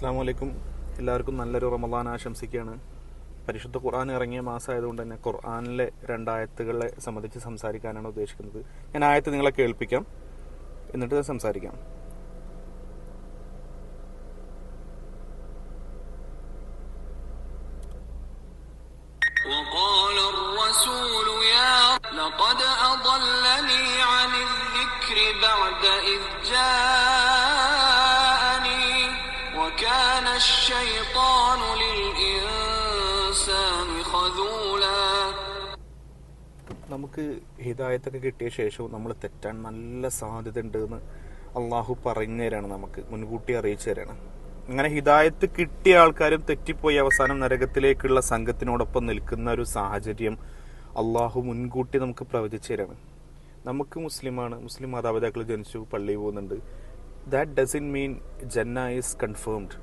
അസ്സാം വലൈക്കും. എല്ലാവർക്കും നല്ലൊരു റമദാൻ ആശംസിക്കുകയാണ്. പരിശുദ്ധ ഖുർആൻ ഇറങ്ങിയ മാസമായതുകൊണ്ട് തന്നെ ഖുർആനിലെ രണ്ടായത്തുകളെ സംബന്ധിച്ച് സംസാരിക്കാനാണ് ഉദ്ദേശിക്കുന്നത്. ഞാൻ ആയത്ത് നിങ്ങളെ കേൾപ്പിക്കാം, എന്നിട്ട് സംസാരിക്കാം. وقال الرسول يا لقد أضلني عن الذكر بعد إذ جاءني وكان الشيطان للإنسان خذولا. നമുക്ക് ഹിദായത്തൊക്കെ കിട്ടിയ ശേഷവും നമ്മൾ തെറ്റാൻ നല്ല സാധ്യത ഉണ്ട് എന്ന് അള്ളാഹു പറഞ്ഞു തരാണ്, നമുക്ക് മുൻകൂട്ടി അറിയിച്ചു തരാണ്. അങ്ങനെ ഹിദായത്ത് കിട്ടിയ ആൾക്കാരും തെറ്റിപ്പോയി അവസാനം നരകത്തിലേക്കുള്ള സംഘത്തിനോടൊപ്പം നിൽക്കുന്ന ഒരു സാഹചര്യം അള്ളാഹു മുൻകൂട്ടി നമുക്ക് പ്രവചിച്ചു തരാണ്. നമുക്ക് മുസ്ലിമാണ്, മുസ്ലിം മാതാപിതാക്കൾ ജനിച്ചു, പള്ളിയിൽ പോകുന്നുണ്ട്. ദാറ്റ് ഡസൻ മീൻ ജന്ന ഈസ് കൺഫേംഡ്.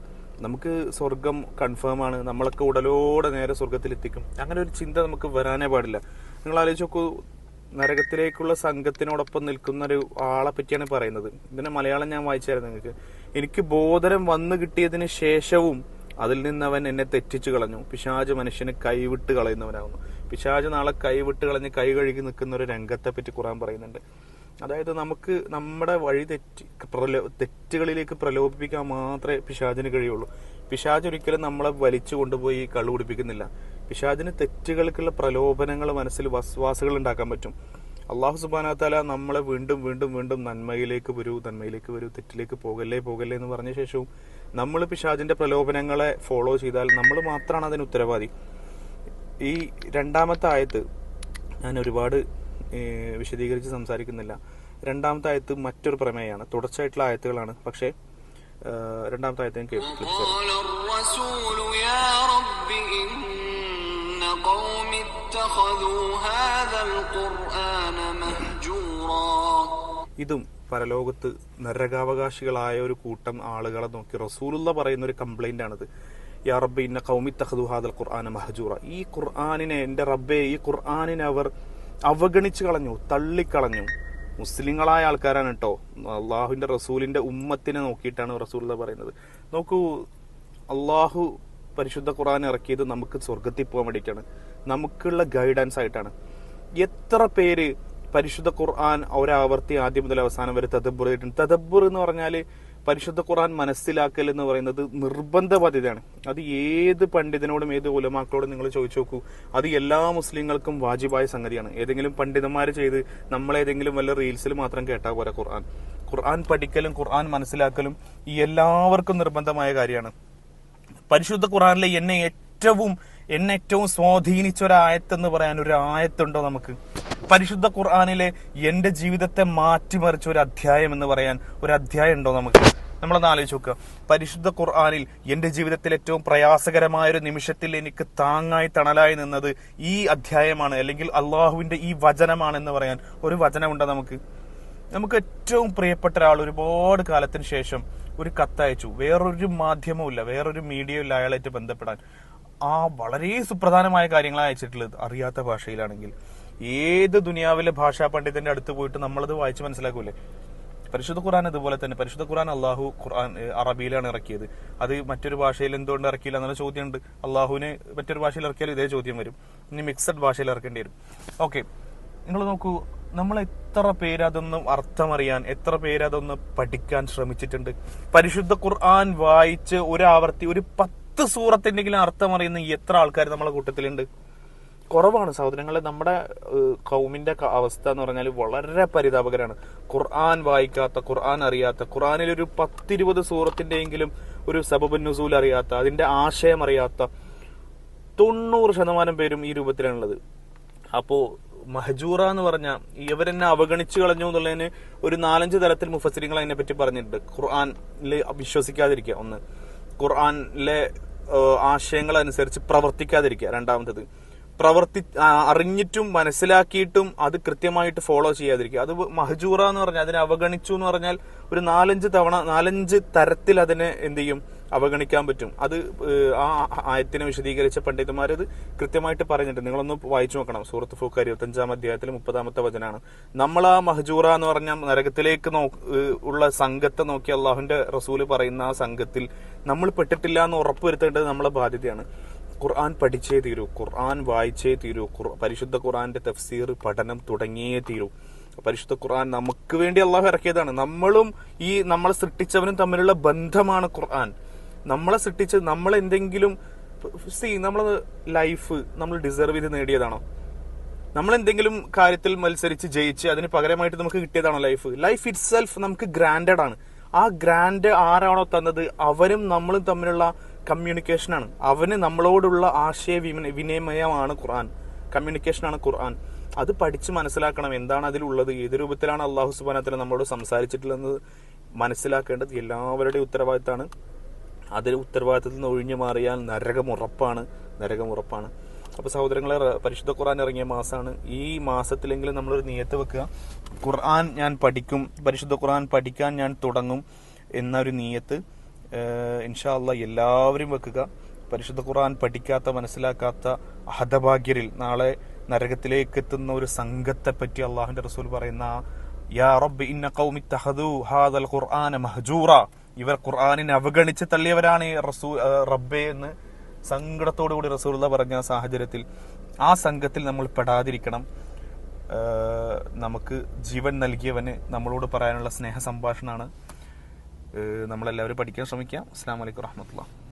നമുക്ക് സ്വർഗം കൺഫേം ആണ്, നമ്മളൊക്കെ ഉടലോടെ നേരെ സ്വർഗത്തിലെത്തിക്കും. അങ്ങനെ ഒരു ചിന്ത നമുക്ക് വരാനേ പാടില്ല. നിങ്ങൾ ആലോചിച്ച് നോക്കൂ, നരകത്തിലേക്കുള്ള സംഘത്തിനോടൊപ്പം നിൽക്കുന്ന ഒരു ആളെ പറ്റിയാണ് പറയുന്നത്. ഇതിന്റെ മലയാളം ഞാൻ വായിച്ചായിരുന്നു നിങ്ങൾക്ക്. എനിക്ക് ബോധനം വന്നു കിട്ടിയതിന് ശേഷവും അതിൽ നിന്ന് അവൻ എന്നെ തെറ്റിച്ചു കളഞ്ഞു. പിശാച് മനുഷ്യന് കൈവിട്ട് കളയുന്നവനാകുന്നു. പിശാച് നാളെ കൈവിട്ട് കളഞ്ഞ് കൈ കഴുകി നിൽക്കുന്ന ഒരു രംഗത്തെ പറ്റി ഖുർആൻ പറയുന്നുണ്ട്. അതായത് നമുക്ക് നമ്മുടെ വഴി തെറ്റുകളിലേക്ക് പ്രലോഭിപ്പിക്കാൻ മാത്രമേ പിശാചിന് കഴിയുള്ളൂ. പിശാച് ഒരിക്കലും നമ്മളെ വലിച്ചു കൊണ്ടുപോയി കള്ളു കുടിപ്പിക്കുന്നില്ല. പിശാചിന് തെറ്റുകൾക്കുള്ള പ്രലോഭനങ്ങൾ മനസ്സിൽ വസ്വാസുകൾ ഉണ്ടാക്കാൻ പറ്റും. അള്ളാഹു സുബ്ഹാനഹു വ തആല നമ്മളെ വീണ്ടും വീണ്ടും വീണ്ടും നന്മയിലേക്ക് വരൂ, തെറ്റിലേക്ക് പോകല്ലേ എന്ന് പറഞ്ഞ ശേഷവും നമ്മൾ പിശാചിന്റെ പ്രലോഭനങ്ങളെ ഫോളോ ചെയ്താൽ നമ്മൾ മാത്രമാണ് അതിന് ഉത്തരവാദി. ഈ രണ്ടാമത്തെ ആയത്ത് ഞാൻ ഒരുപാട് വിശദീകരിച്ച് സംസാരിക്കുന്നില്ല. രണ്ടാമത്തെ ആയത്ത് മറ്റൊരു പ്രമേയമാണ്, തുടർച്ചയായിട്ടുള്ള ആയത്തുകളാണ്. പക്ഷേ രണ്ടാമത്തെ ആയത്ത് ഞാൻ കേൾപ്പിച്ചു. ഇതും പരലോകത്ത് നരകാവകാശികളായ ഒരു കൂട്ടം ആളുകളെ നോക്കി റസൂലുള്ള പറയുന്ന ഒരു കംപ്ലൈന്റ് ആണിത്. യാ റബ്ബി ഇന്ന ഖൗമി ഇത്തഖദു ഹാദൽ ഖുർആന മഹ്ജൂറ. ഈ ഖുർആനിനെ, എന്റെ റബ്ബേ, ഈ ഖുർആനിനെ അവർ അവഗണിച്ചു കളഞ്ഞു, തള്ളിക്കളഞ്ഞു. മുസ്ലിങ്ങളായ ആൾക്കാരാണ് കേട്ടോ, അള്ളാഹുവിന്റെ റസൂലിന്റെ ഉമ്മത്തിനെ നോക്കിയിട്ടാണ് റസൂലുള്ള പറയുന്നത്. നോക്കൂ, അള്ളാഹു പരിശുദ്ധ ഖുർആൻ ഇറക്കിയത് നമുക്ക് സ്വർഗത്തിൽ പോകാൻ വേണ്ടിയിട്ടാണ്, നമുക്കുള്ള ഗൈഡൻസ് ആയിട്ടാണ്. എത്ര പേര് പരിശുദ്ധ ഖുർആൻ ഒരാവർത്തി ആദ്യം മുതൽ അവസാനം വരെ തദബ്ബുർ ചെയ്തിട്ടുണ്ട്. തദബ്ബുർ എന്ന് പറഞ്ഞാൽ പരിശുദ്ധ ഖുർആൻ മനസ്സിലാക്കൽ എന്ന് പറയുന്നത് നിർബന്ധ ബാധ്യതയാണ്. അത് ഏത് പണ്ഡിതനോടും ഏത് ഉലമാക്കളോടും നിങ്ങൾ ചോദിച്ചു നോക്കൂ, അത് എല്ലാ മുസ്ലിങ്ങൾക്കും വാജിബായ സംഗതിയാണ്. ഏതെങ്കിലും പണ്ഡിതന്മാര് ചെയ്ത് നമ്മളേതെങ്കിലും വല്ല റീൽസിൽ മാത്രം കേട്ടാൽ പോരാ. ഖുർആൻ പഠിക്കലും ഖുർആൻ മനസ്സിലാക്കലും ഈ എല്ലാവർക്കും നിർബന്ധമായ കാര്യമാണ്. പരിശുദ്ധ ഖുർആനിലെ എന്നെ ഏറ്റവും സ്വാധീനിച്ച ഒരു ആയത്തെന്ന് പറയാൻ ഒരു ആയത്തുണ്ടോ നമുക്ക്? പരിശുദ്ധ ഖുർആനിലെ എന്റെ ജീവിതത്തെ മാറ്റിമറിച്ച ഒരു അധ്യായം എന്ന് പറയാൻ ഒരു അധ്യായം ഉണ്ടോ നമുക്ക്? നമ്മളൊന്ന് ആലോചിച്ച് നോക്കുക. പരിശുദ്ധ ഖുർആനിൽ എന്റെ ജീവിതത്തിൽ ഏറ്റവും പ്രയാസകരമായ ഒരു നിമിഷത്തിൽ എനിക്ക് താങ്ങായി തണലായി നിന്നത് ഈ അധ്യായമാണ്, അല്ലെങ്കിൽ അള്ളാഹുവിന്റെ ഈ വചനമാണ് എന്ന് പറയാൻ ഒരു വചനമുണ്ടോ നമുക്ക്? നമുക്ക് ഏറ്റവും പ്രിയപ്പെട്ട ഒരാൾ ഒരുപാട് കാലത്തിന് ശേഷം ഒരു കത്തയച്ചു. വേറൊരു മാധ്യമവും ഇല്ല, വേറൊരു മീഡിയയും ഇല്ല അയാളായിട്ട് ബന്ധപ്പെടാൻ. ആ വളരെ സുപ്രധാനമായ കാര്യങ്ങളാണ് അയച്ചിട്ടുള്ളത്. അറിയാത്ത ഭാഷയിലാണെങ്കിൽ ഏത് ദുനിയാവിലെ ഭാഷാ പണ്ഡിതന്റെ അടുത്ത് പോയിട്ട് നമ്മളത് വായിച്ച് മനസ്സിലാക്കൂലേ? പരിശുദ്ധ ഖുർആൻ ഇതുപോലെ തന്നെ. പരിശുദ്ധ ഖുർആൻ അള്ളാഹു അറബിയിലാണ് ഇറക്കിയത്. അത് മറ്റൊരു ഭാഷയിൽ എന്തുകൊണ്ട് ഇറക്കിയില്ല എന്നുള്ള ചോദ്യമുണ്ട്. അള്ളാഹുവിന് മറ്റൊരു ഭാഷയിൽ ഇറക്കിയാലും ഇതേ ചോദ്യം വരും. ഇനി മിക്സഡ് ഭാഷയിൽ ഇറക്കേണ്ടി വരും. ഓക്കെ, നിങ്ങൾ നോക്കൂ, നമ്മൾ എത്ര പേര് അതൊന്നും അർത്ഥമറിയാൻ, എത്ര പേര് അതൊന്ന് പഠിക്കാൻ ശ്രമിച്ചിട്ടുണ്ട്. പരിശുദ്ധ ഖുർആൻ വായിച്ച് ഒരാവർത്തി ഒരു 10 സൂറത്തിന്റെങ്കിലും അർത്ഥമറിയുന്ന എത്ര ആൾക്കാർ നമ്മളെ കൂട്ടത്തിലുണ്ട്? കുറവാണ് സഹോദരങ്ങളെ. നമ്മുടെ ഖൗമിന്റെ അവസ്ഥ എന്ന് പറഞ്ഞാൽ വളരെ പരിതാപകരമാണ്. ഖുർആൻ വായിക്കാത്ത, ഖുർആൻ അറിയാത്ത, ഖുർആനിൽ ഒരു 10-20 സൂറത്തിന്റെയെങ്കിലും ഒരു സബബുൻ നുസൂൽ അറിയാത്ത, അതിന്റെ ആശയം അറിയാത്ത 90% പേരും ഈ രൂപത്തിലാണുള്ളത്. അപ്പോ മഹജൂറ എന്ന് പറഞ്ഞാൽ ഇവരെന്നെ അവഗണിച്ചു കളഞ്ഞു എന്നുള്ളതിന് ഒരു 4-5 തലത്തിൽ മുഫസ്സിരിങ്ങൾ അതിനെ പറ്റി പറഞ്ഞിട്ടുണ്ട്. ഖുർആനിൽ വിശ്വസിക്കാതിരിക്കുക, ഒന്ന്. ഖുർആനിലെ ആശയങ്ങൾ അനുസരിച്ച് പ്രവർത്തിക്കാതിരിക്കുക, രണ്ടാമത്തത്. അറിഞ്ഞിട്ടും മനസ്സിലാക്കിയിട്ടും അത് കൃത്യമായിട്ട് ഫോളോ ചെയ്യാതിരിക്കുക, അത് മഹജൂറ എന്ന് പറഞ്ഞാൽ. അതിനെ അവഗണിച്ചു എന്ന് പറഞ്ഞാൽ ഒരു 4-5 തരത്തിൽ അതിനെ എന്ത് ചെയ്യും, അവഗണിക്കാൻ പറ്റും. അത് ആ ആയത്തിനെ വിശദീകരിച്ച പണ്ഡിതന്മാരത് കൃത്യമായിട്ട് പറഞ്ഞിട്ടുണ്ട്. നിങ്ങളൊന്ന് വായിച്ചു നോക്കണം. സൂറത്ത് ഫൂഖ് 25-ാം അധ്യായത്തിൽ 30-ാമത്തെ വചനാണ്. നമ്മൾ ആ മഹജൂറ എന്ന് പറഞ്ഞ നരകത്തിലേക്ക് ഉള്ള സംഘത്തെ നോക്കി അള്ളാഹുവിന്റെ റസൂല് പറയുന്ന ആ സംഘത്തിൽ നമ്മൾ പെട്ടിട്ടില്ല എന്ന് ഉറപ്പുവരുത്തേണ്ടത് നമ്മളെ ബാധ്യതയാണ്. ഖുർആൻ പഠിച്ചേ തീരൂ, ഖുർആൻ വായിച്ചേ തീരൂ, പരിശുദ്ധ ഖുർആന്റെ തഫ്സീർ പഠനം തുടങ്ങിയേ തീരൂ. പരിശുദ്ധ ഖുർആൻ നമുക്ക് വേണ്ടി അള്ളാഹു ഇറക്കിയതാണ്. നമ്മളും ഈ നമ്മളെ സൃഷ്ടിച്ചവനും തമ്മിലുള്ള ബന്ധമാണ് ഖുർആൻ. നമ്മളെ സൃഷ്ടിച്ച് നമ്മളെന്തെങ്കിലും നമ്മളെ ലൈഫ് നമ്മൾ ഡിസർവ് ചെയ്ത് നേടിയതാണോ? നമ്മൾ എന്തെങ്കിലും കാര്യത്തിൽ മത്സരിച്ച് ജയിച്ച് അതിന് പകരമായിട്ട് നമുക്ക് കിട്ടിയതാണോ ലൈഫ്? ലൈഫ് ഇറ്റ് സെൽഫ് നമുക്ക് ഗ്രാൻഡഡ് ആണ്. ആ ഗ്രാൻഡ് ആരാണോ തന്നത് അവനും നമ്മളും തമ്മിലുള്ള കമ്മ്യൂണിക്കേഷനാണ്. അവന് നമ്മളോടുള്ള വിനിമയമാണ് ഖുർആൻ, കമ്മ്യൂണിക്കേഷനാണ് ഖുർആൻ. അത് പഠിച്ച് മനസ്സിലാക്കണം. എന്താണ് അതിലുള്ളത്, ഏത് രൂപത്തിലാണ് അള്ളാഹു സുബ്ഹാനഹു വ തആല നമ്മളോട് സംസാരിച്ചിട്ടുള്ളത് മനസ്സിലാക്കേണ്ടത് എല്ലാവരുടെയും ഉത്തരവാദിത്തമാണ്. അതിൽ ഉത്തരവാദിത്തത്തിൽ നിന്ന് ഒഴിഞ്ഞു മാറിയാൽ നരകമുറപ്പാണ്. അപ്പൊ സഹോദരങ്ങളെ, പരിശുദ്ധ ഖുർആൻ ഇറങ്ങിയ മാസമാണ്. ഈ മാസത്തിലെങ്കിലും നമ്മളൊരു നിയത്ത് വെക്കുക. ഖുർആൻ ഞാൻ പഠിക്കും, പരിശുദ്ധ ഖുർആൻ പഠിക്കാൻ ഞാൻ തുടങ്ങും എന്നൊരു നിയത്ത് ഇൻഷാ അല്ലാഹ് എല്ലാവരും വെക്കുക. പരിശുദ്ധ ഖുർആൻ പഠിക്കാത്ത മനസ്സിലാക്കാത്ത ഹതഭാഗ്യരിൽ നാളെ നരകത്തിലേക്ക് എത്തുന്ന ഒരു സംഘത്തെ പറ്റി അള്ളാഹുവിന്റെ റസൂൽ പറയുന്ന യാ റബ്ബി ഇന്ന ഖൗമി ഇത്തഖദൂ ഹാദൽ ഖുർആന മഹ്ജൂറ, ഇവർ ഖുർആനിനെ അവഗണിച്ച് തള്ളിയവരാണ് റബ്ബേ എന്ന് സങ്കടത്തോടു കൂടി റസൂലുള്ളാഹി പറഞ്ഞ സാഹചര്യത്തിൽ ആ സംഘത്തിൽ നമ്മൾ പെടാതിരിക്കണം. നമുക്ക് ജീവൻ നൽകിയവന് നമ്മളോട് പറയാനുള്ള സ്നേഹ സംഭാഷണമാണ്. നമ്മളെല്ലാവരും പഠിക്കാൻ ശ്രമിക്കാം. അസ്സലാമു അലൈക്കും വറഹ്മത്തുള്ളാഹി.